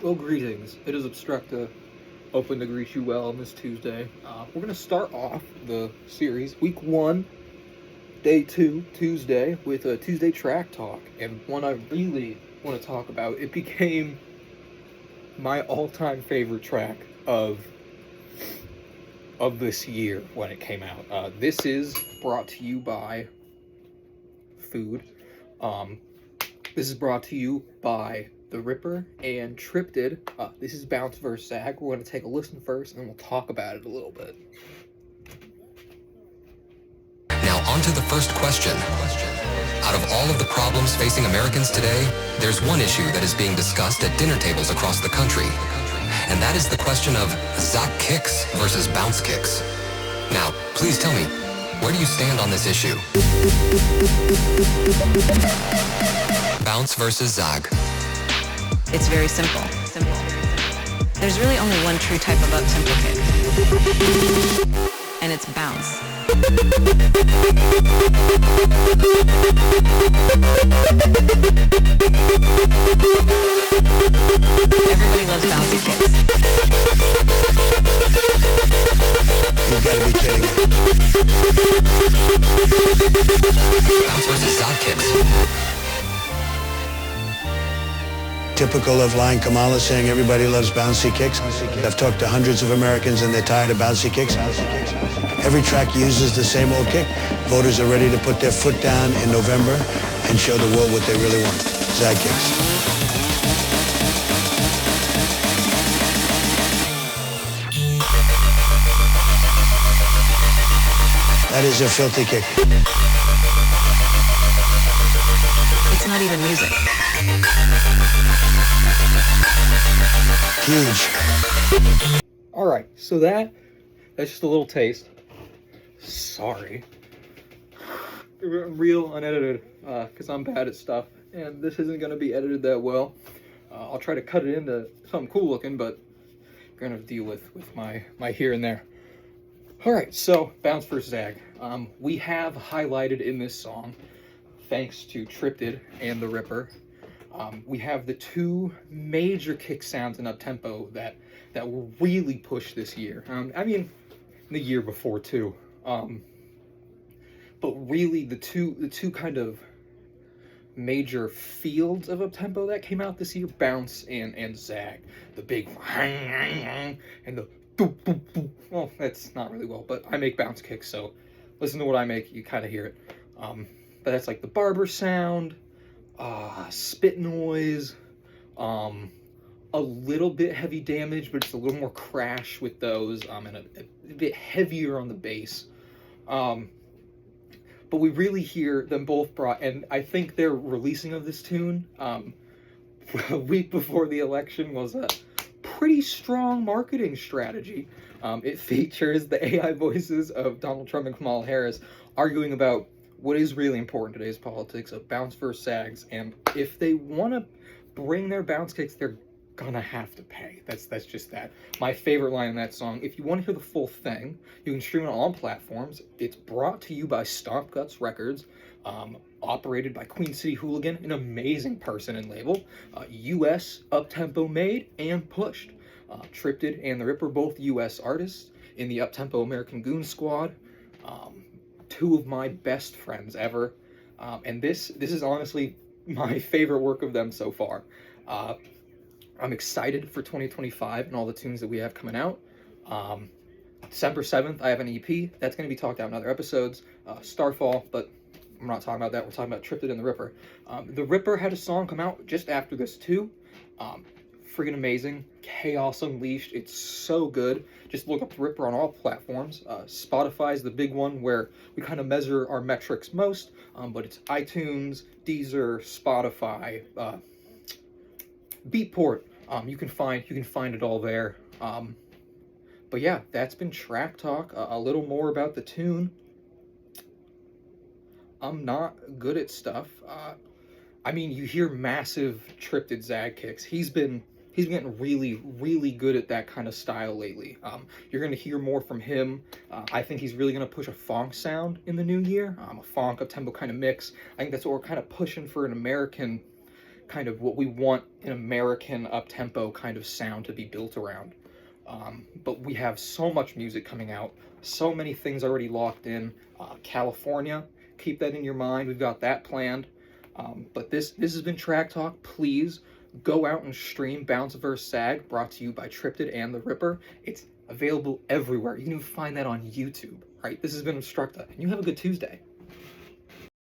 Well, greetings. It is AbstructA, open to greet you well on this Tuesday. We're going to start off the series, week 1, day 2, Tuesday, with a Tuesday track talk. And one I really want to talk about. It became my all-time favorite track of this year when it came out. This is brought to you by Food. This is brought to you by TheRipper and Tryptid. This is Bounce vs. Zaag. We're going to take a listen first, and then we'll talk about it a little bit. Now on to the first question. Out of all of the problems facing Americans today, there's one issue that is being discussed at dinner tables across the country. And that is the question of Zaag kicks versus bounce kicks. Now, please tell me, where do you stand on this issue? Bounce versus Zaag. It's very simple. There's really only one true type of up-tempo kick, and it's bounce. Everybody loves bouncy kicks. You gotta be kidding me. Bounce versus Zaag kicks. Typical of Lion Kamala saying everybody loves bouncy kicks. I've talked to hundreds of Americans and they're tired of bouncy kicks. Every track uses the same old kick. Voters are ready to put their foot down in November and show the world what they really want. Zaag kicks. That is a filthy kick. It's not even music. Huge. Alright, so that's just a little taste. Sorry. Real unedited, because I'm bad at stuff, and this isn't going to be edited that well. I'll try to cut it into something cool looking, but I'm going to deal with my here and there. Alright, so Bounce vs. Zaag. We have highlighted in this song, thanks to Tryptid and TheRipper, we have the two major kick sounds in up-tempo that were really pushed this year. I mean, the year before too. But really the two kind of major fields of up-tempo that came out this year, Bounce and Zaag. The big and the well, that's not really well, but I make bounce kicks, so listen to what I make, you kind of hear it. But that's like the barber sound, spit noise, a little bit heavy damage, but it's a little more crash with those, and a bit heavier on the bass. But we really hear them both brought, and I think their releasing of this tune a week before the election was a pretty strong marketing strategy. It features the AI voices of Donald Trump and Kamala Harris arguing about what is really important in today's politics of bounce versus Zags, and if they want to bring their bounce kicks, they're gonna have to pay. That's just that. My favorite line in that song, if you want to hear the full thing, you can stream it on all platforms. It's brought to you by Stomp Records, operated by Queen City Hooligan, an amazing person and label, US up-tempo made and pushed. Tryptid and TheRipper, both US artists in the up-tempo American Goon Squad. Two of my best friends ever, and this is honestly my favorite work of them so far. I'm excited for 2025 and all the tunes that we have coming out. December 7th, I have an EP that's going to be talked about in other episodes. Starfall, but we're not talking about that. We're talking about Tryptid and TheRipper. TheRipper had a song come out just after this too. Friggin' amazing. Chaos Unleashed. It's so good. Just look up TheRipper on all platforms. Spotify's the big one where we kind of measure our metrics most, but it's iTunes, Deezer, Spotify, Beatport. You can find it all there. But yeah, that's been Track Talk. A little more about the tune. I'm not good at stuff. I mean, you hear massive Tryptid Zaag kicks. He's been getting really, really good at that kind of style lately. You're going to hear more from him. I think he's really going to push a funk sound in the new year. A funk, up-tempo kind of mix. I think that's what we're kind of pushing for an American kind of what we want an American up-tempo kind of sound to be built around. But we have so much music coming out, so many things already locked in. California, keep that in your mind. We've got that planned. But this has been Track Talk. Please go out and stream Bounce vs. Zaag, brought to you by Tryptid and TheRipper. It's available everywhere. You can even find that on YouTube, right? This has been AbstructA, and you have a good Tuesday.